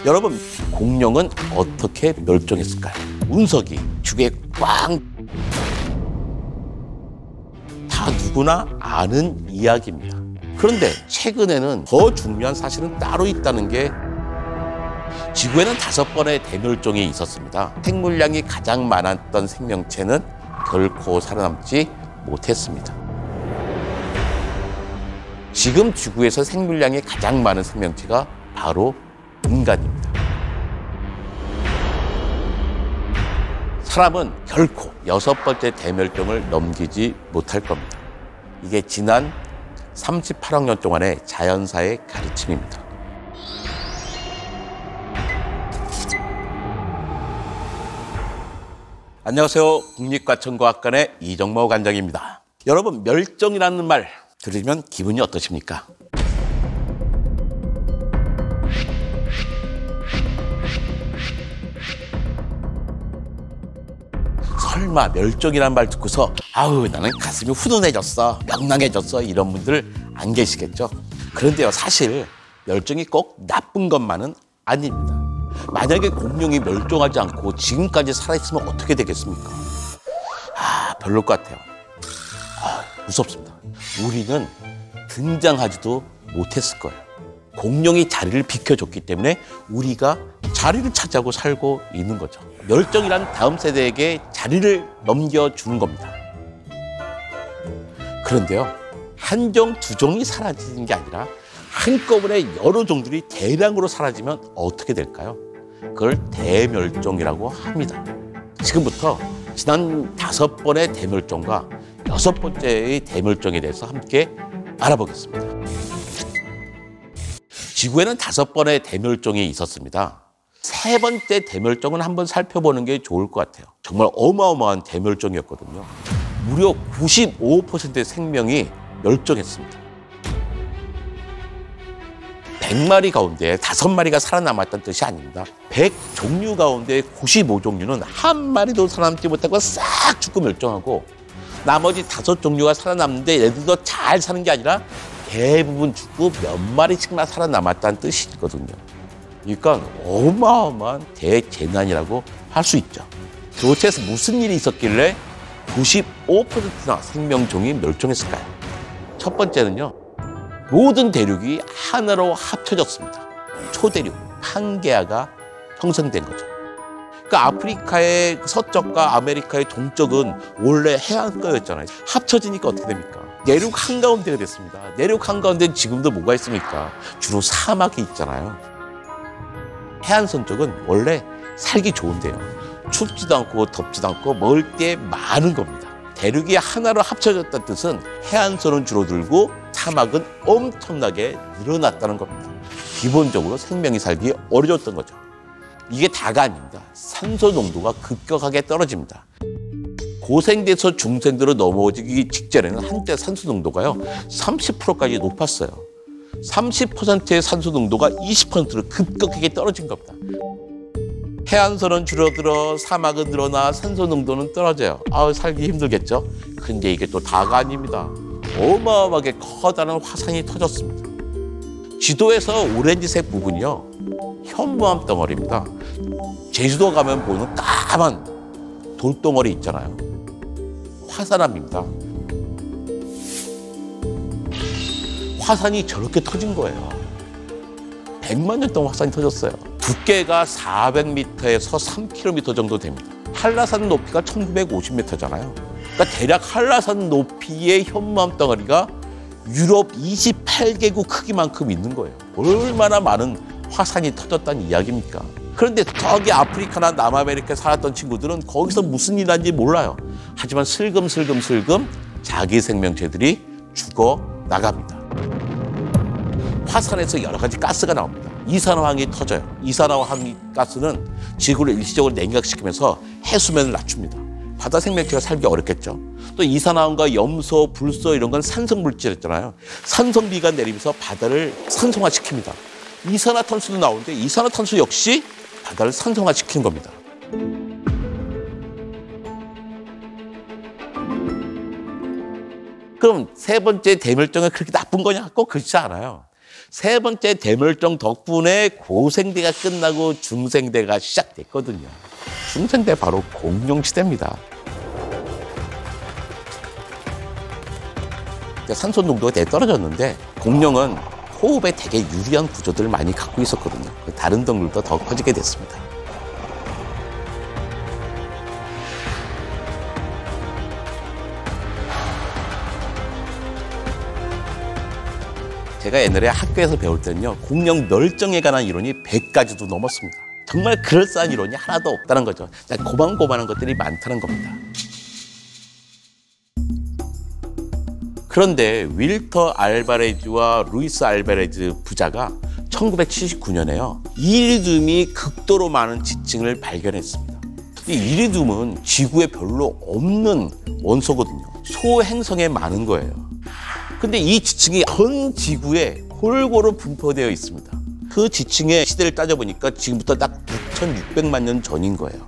여러분, 공룡은 어떻게 멸종했을까요? 운석이 죽에 꽝. 다 누구나 아는 이야기입니다. 그런데 최근에는 더 중요한 사실은 따로 있다는 게 지구에는 5번의 대멸종이 있었습니다. 생물량이 가장 많았던 생명체는 결코 살아남지 못했습니다. 지금 지구에서 생물량이 가장 많은 생명체가 바로 인간입니다. 사람은 결코 6번째 대멸종을 넘기지 못할 겁니다. 이게 지난 38억 년 동안의 자연사의 가르침입니다. 안녕하세요. 국립과천과학관의 이정모 관장입니다. 여러분, 멸종이라는 말 들으면 기분이 어떠십니까? 설마 멸종이라는 말 듣고서 아우 나는 가슴이 훈훈해졌어, 명랑해졌어 이런 분들 안 계시겠죠? 그런데요, 사실 멸종이 꼭 나쁜 것만은 아닙니다. 만약에 공룡이 멸종하지 않고 지금까지 살아있으면 어떻게 되겠습니까? 별로일 것 같아요. 무섭습니다. 우리는 등장하지도 못했을 거예요. 공룡이 자리를 비켜줬기 때문에 우리가 자리를 차지하고 살고 있는 거죠. 멸종이란 다음 세대에게 자리를 넘겨주는 겁니다. 그런데요, 한 종, 두 종이 사라지는 게 아니라 한꺼번에 여러 종들이 대량으로 사라지면 어떻게 될까요? 그걸 대멸종이라고 합니다. 지금부터 지난 5번의 대멸종과 6번째의 대멸종에 대해서 함께 알아보겠습니다. 지구에는 5번의 대멸종이 있었습니다. 3번째 대멸종은 한번 살펴보는 게 좋을 것 같아요. 정말 어마어마한 대멸종이었거든요. 무려 95%의 생명이 멸종했습니다. 100마리 가운데 5마리가 살아남았다는 뜻이 아닙니다. 100종류 가운데 95종류는 한 마리도 살아남지 못하고 싹 죽고 멸종하고, 나머지 5종류가 살아남는데 얘들도 잘 사는 게 아니라 대부분 죽고 몇 마리씩만 살아남았다는 뜻이거든요. 그러니까 어마어마한 대재난이라고 할 수 있죠. 도대체 무슨 일이 있었길래 95%나 생명종이 멸종했을까요? 첫 번째는요, 모든 대륙이 하나로 합쳐졌습니다. 초대륙, 판게아가 형성된 거죠. 그러니까 아프리카의 서쪽과 아메리카의 동쪽은 원래 해안가였잖아요. 합쳐지니까 어떻게 됩니까? 내륙 한가운데가 됐습니다. 내륙 한가운데는 지금도 뭐가 있습니까? 주로 사막이 있잖아요. 해안선 쪽은 원래 살기 좋은데요, 춥지도 않고 덥지도 않고 먹을 게 많은 겁니다. 대륙이 하나로 합쳐졌다는 뜻은 해안선은 줄어들고 사막은 엄청나게 늘어났다는 겁니다. 기본적으로 생명이 살기 어려웠던 거죠. 이게 다가 아닙니다. 산소 농도가 급격하게 떨어집니다. 고생돼서 중생대로 넘어오기 직전에는 한때 산소 농도가요 30%까지 높았어요. 30%의 산소 농도가 20%로 급격하게 떨어진 겁니다. 해안선은 줄어들어 사막은 늘어나 산소 농도는 떨어져요. 살기 힘들겠죠? 근데 이게 또 다가 아닙니다. 어마어마하게 커다란 화산이 터졌습니다. 지도에서 오렌지색 부분이요, 현무암 덩어리입니다. 제주도 가면 보는 까만 돌덩어리 있잖아요. 화산암입니다. 화산이 저렇게 터진 거예요. 100만 년 동안 화산이 터졌어요. 두께가 400m에서 3km 정도 됩니다. 한라산 높이가 1950m잖아요. 그러니까 대략 한라산 높이의 현무암 덩어리가 유럽 28개국 크기만큼 있는 거예요. 얼마나 많은 화산이 터졌다는 이야기입니까? 그런데 저기 아프리카나 남아메리카에 살았던 친구들은 거기서 무슨 일 하는지 몰라요. 하지만 슬금슬금 자기 생명체들이 죽어 나갑니다. 화산에서 여러 가지 가스가 나옵니다. 이산화황이 터져요. 이산화황 가스는 지구를 일시적으로 냉각시키면서 해수면을 낮춥니다. 바다 생명체가 살기 어렵겠죠. 또 이산화황과 염소, 불소 이런 건 산성물질이었잖아요. 산성비가 내리면서 바다를 산성화시킵니다. 이산화탄소도 나오는데 이산화탄소 역시 바다를 산성화시키는 겁니다. 그럼 3번째 대멸종이 그렇게 나쁜 거냐? 꼭 그렇지 않아요. 세 번째 대멸종 덕분에 고생대가 끝나고 중생대가 시작됐거든요. 중생대 바로 공룡시대입니다. 산소 농도가 되게 떨어졌는데 공룡은 호흡에 되게 유리한 구조들을 많이 갖고 있었거든요. 다른 동물도 더 커지게 됐습니다. 제가 옛날에 학교에서 배울 때는요, 공룡 멸종에 관한 이론이 100가지도 넘었습니다. 정말 그럴싸한 이론이 하나도 없다는 거죠. 고만고만한 것들이 많다는 겁니다. 그런데 윌터 알바레즈와 루이스 알바레즈 부자가 1979년에요. 이리듐이 극도로 많은 지층을 발견했습니다. 이 이리듐은 지구에 별로 없는 원소거든요. 소행성에 많은 거예요. 근데 이 지층이 전 지구에 골고루 분포되어 있습니다. 그 지층의 시대를 따져보니까 지금부터 딱 6,600만 년 전인 거예요.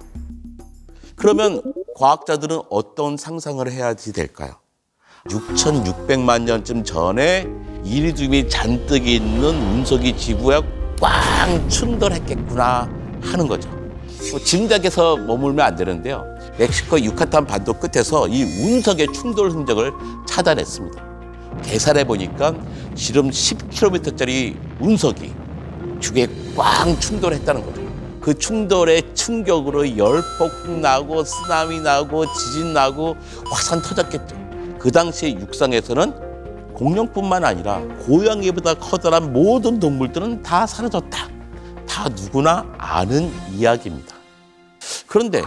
그러면 과학자들은 어떤 상상을 해야지 될까요? 6,600만 년쯤 전에 이리듐이 잔뜩 있는 운석이 지구에 꽝 충돌했겠구나 하는 거죠. 짐작해서 머물면 안 되는데요. 멕시코 유카탄 반도 끝에서 이 운석의 충돌 흔적을 찾아냈습니다. 계산해 보니까 지름 10km짜리 운석이 주위에 꽝 충돌했다는 거죠. 그 충돌의 충격으로 열폭풍 나고 쓰나미 나고 지진 나고 화산 터졌겠죠. 그 당시에 육상에서는 공룡뿐만 아니라 고양이보다 커다란 모든 동물들은 다 사라졌다. 다 누구나 아는 이야기입니다. 그런데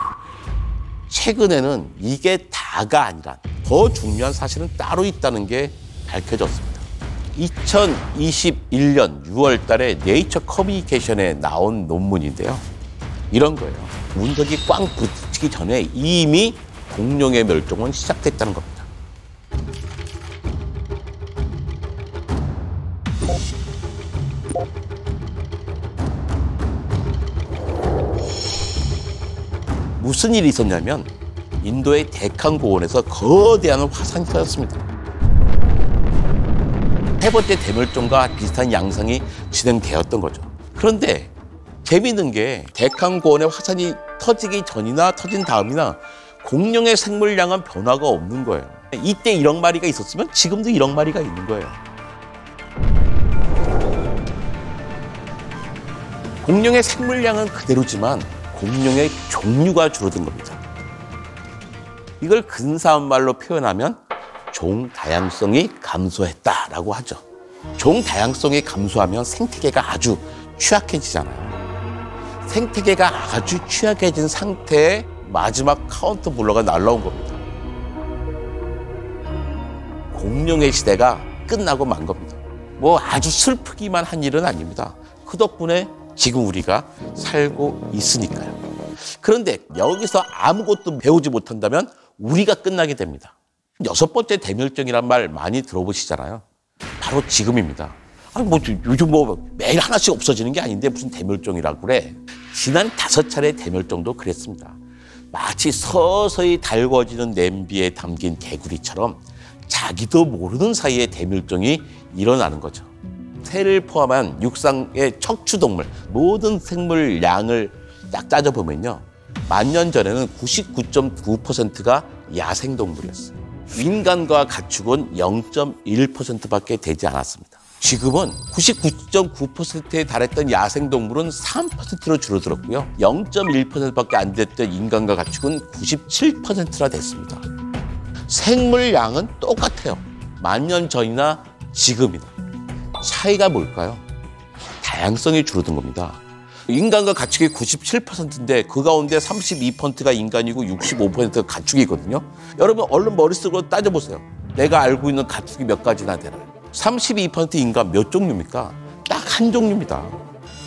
최근에는 이게 다가 아니라 더 중요한 사실은 따로 있다는 게 밝혀졌습니다. 2021년 6월 달에 네이처 커뮤니케이션에 나온 논문인데요. 이런 거예요. 운석이 꽝 붙기 전에 이미 공룡의 멸종은 시작됐다는 겁니다. 무슨 일이 있었냐면 인도의 데칸 고원에서 거대한 화산이 터졌습니다. 세 번째 대멸종과 비슷한 양상이 진행되었던 거죠. 그런데 재미있는 게 데칸 고원의 화산이 터지기 전이나 터진 다음이나 공룡의 생물량은 변화가 없는 거예요. 이때 1억 마리가 있었으면 지금도 1억 마리가 있는 거예요. 공룡의 생물량은 그대로지만 공룡의 종류가 줄어든 겁니다. 이걸 근사한 말로 표현하면 종다양성이 감소했다라고 하죠. 종다양성이 감소하면 생태계가 아주 취약해지잖아요. 생태계가 아주 취약해진 상태에 마지막 카운터 블러가 날라온 겁니다. 공룡의 시대가 끝나고 만 겁니다. 뭐 아주 슬프기만 한 일은 아닙니다. 그 덕분에 지금 우리가 살고 있으니까요. 그런데 여기서 아무것도 배우지 못한다면 우리가 끝나게 됩니다. 6번째 대멸종이란 말 많이 들어보시잖아요. 바로 지금입니다. 아니 뭐 요즘 뭐 매일 하나씩 없어지는 게 아닌데 무슨 대멸종이라고 그래. 지난 5차례 대멸종도 그랬습니다. 마치 서서히 달궈지는 냄비에 담긴 개구리처럼 자기도 모르는 사이에 대멸종이 일어나는 거죠. 새를 포함한 육상의 척추동물 모든 생물량을 딱 따져보면요. 10,000년 전에는 99.9%가 야생동물이었어요. 인간과 가축은 0.1%밖에 되지 않았습니다. 지금은 99.9%에 달했던 야생동물은 3%로 줄어들었고요. 0.1%밖에 안 됐던 인간과 가축은 97%나 됐습니다. 생물량은 똑같아요. 10,000년 전이나 지금이나. 차이가 뭘까요? 다양성이 줄어든 겁니다. 인간과 가축이 97%인데 그 가운데 32%가 인간이고 65%가 가축이거든요. 여러분 얼른 머릿속으로 따져보세요. 내가 알고 있는 가축이 몇 가지나 되나요? 32% 인간 몇 종류입니까? 딱 한 종류입니다.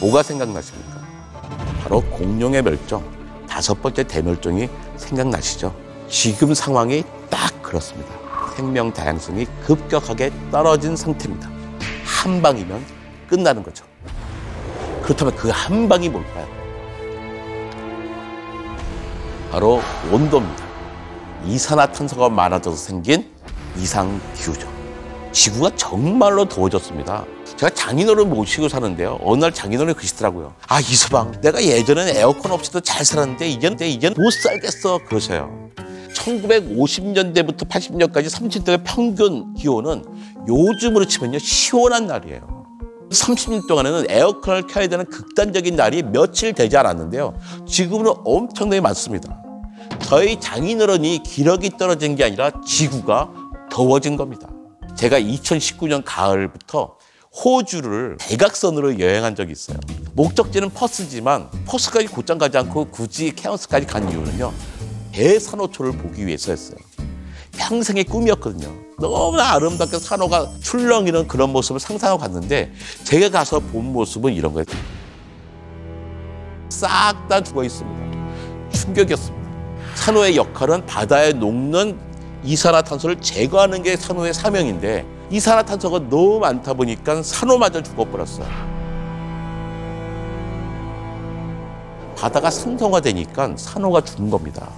뭐가 생각나십니까? 바로 공룡의 멸종, 5번째 대멸종이 생각나시죠? 지금 상황이 딱 그렇습니다. 생명 다양성이 급격하게 떨어진 상태입니다. 한 방이면 끝나는 거죠. 그렇다면 그 한 방이 뭘까요? 바로 온도입니다. 이산화탄소가 많아져서 생긴 이상기후죠. 지구가 정말로 더워졌습니다. 제가 장인어른 모시고 사는데요. 어느 날 장인어른이 그러시더라고요. 아, 이서방, 내가 예전에는 에어컨 없이도 잘 살았는데 이제는 못 살겠어. 그러셔요. 1950년대부터 80년까지 30년대 평균 기온은 요즘으로 치면요, 시원한 날이에요. 30년 동안에는 에어컨을 켜야 되는 극단적인 날이 며칠 되지 않았는데요. 지금은 엄청나게 많습니다. 저희 장인어른이 기력이 떨어진 게 아니라 지구가 더워진 겁니다. 제가 2019년 가을부터 호주를 대각선으로 여행한 적이 있어요. 목적지는 퍼스지만 퍼스까지 곧장 가지 않고 굳이 케언스까지 간 이유는요, 대산호초를 보기 위해서였어요. 평생의 꿈이었거든요. 너무나 아름답게 산호가 출렁이는 그런 모습을 상상하고 갔는데 제가 가서 본 모습은 이런 거예요. 싹 다 죽어 있습니다. 충격이었습니다. 산호의 역할은 바다에 녹는 이산화탄소를 제거하는 게 산호의 사명인데 이산화탄소가 너무 많다 보니까 산호마저 죽어버렸어요. 바다가 산성화되니까 산호가 죽은 겁니다.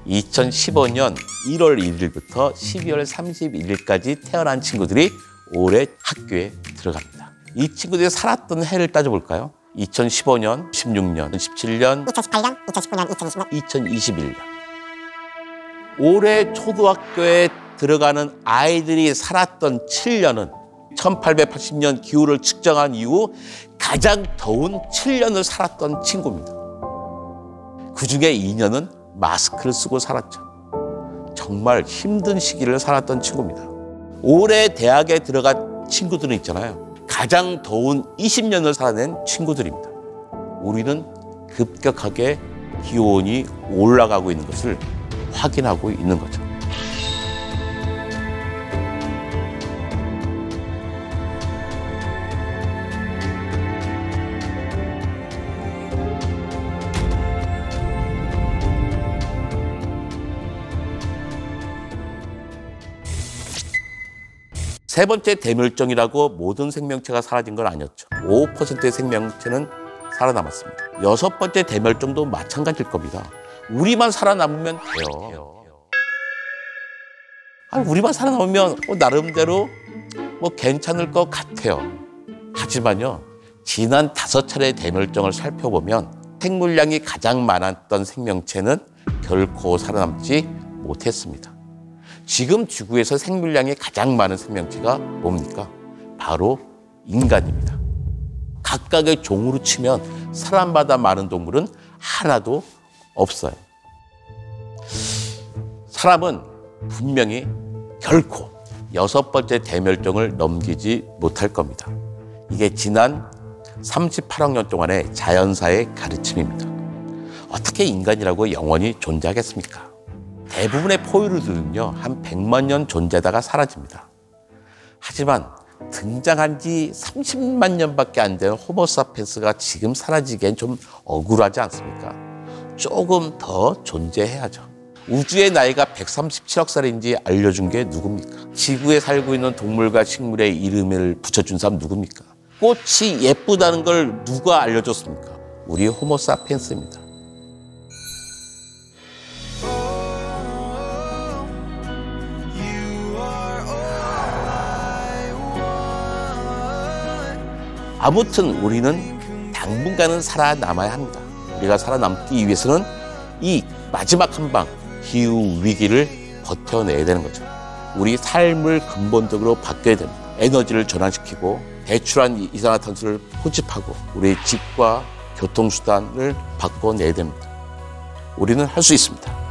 2015년 1월 1일부터 12월 31일까지 태어난 친구들이 올해 학교에 들어갑니다. 이 친구들이 살았던 해를 따져볼까요? 2015년, 16년, 17년, 2018년, 2019년, 2020년, 2021년. 올해 초등학교에 들어가는 아이들이 살았던 7년은 1880년 기후를 측정한 이후 가장 더운 7년을 살았던 친구입니다. 그중에 2년은 마스크를 쓰고 살았죠. 정말 힘든 시기를 살았던 친구입니다. 올해 대학에 들어간 친구들은 있잖아요. 가장 더운 20년을 살아낸 친구들입니다. 우리는 급격하게 기온이 올라가고 있는 것을 확인하고 있는 거죠. 세 번째 대멸종이라고 모든 생명체가 사라진 건 아니었죠. 5%의 생명체는 살아남았습니다. 여섯 번째 대멸종도 마찬가지일 겁니다. 우리만 살아남으면 돼요. 우리만 살아남으면 나름대로 괜찮을 것 같아요. 하지만요, 지난 5차례 대멸종을 살펴보면 생물량이 가장 많았던 생명체는 결코 살아남지 못했습니다. 지금 지구에서 생물량이 가장 많은 생명체가 뭡니까? 바로 인간입니다. 각각의 종으로 치면 사람보다 많은 동물은 하나도 없어요. 사람은 분명히 결코 여섯 번째 대멸종을 넘기지 못할 겁니다. 이게 지난 38억 년 동안의 자연사의 가르침입니다. 어떻게 인간이라고 영원히 존재하겠습니까? 대부분의 포유류들은요, 한 100만 년 존재하다가 사라집니다. 하지만 등장한 지 30만 년밖에 안 된 호모사피엔스가 지금 사라지기엔 좀 억울하지 않습니까? 조금 더 존재해야죠. 우주의 나이가 137억 살인지 알려준 게 누굽니까? 지구에 살고 있는 동물과 식물의 이름을 붙여준 사람 누굽니까? 꽃이 예쁘다는 걸 누가 알려줬습니까? 우리 호모사피엔스입니다. 아무튼 우리는 당분간은 살아남아야 합니다. 우리가 살아남기 위해서는 이 마지막 한 방, 기후 위기를 버텨내야 되는 거죠. 우리 삶을 근본적으로 바뀌어야 됩니다. 에너지를 전환시키고 배출한 이산화탄소를 포집하고 우리의 집과 교통수단을 바꿔내야 됩니다. 우리는 할 수 있습니다.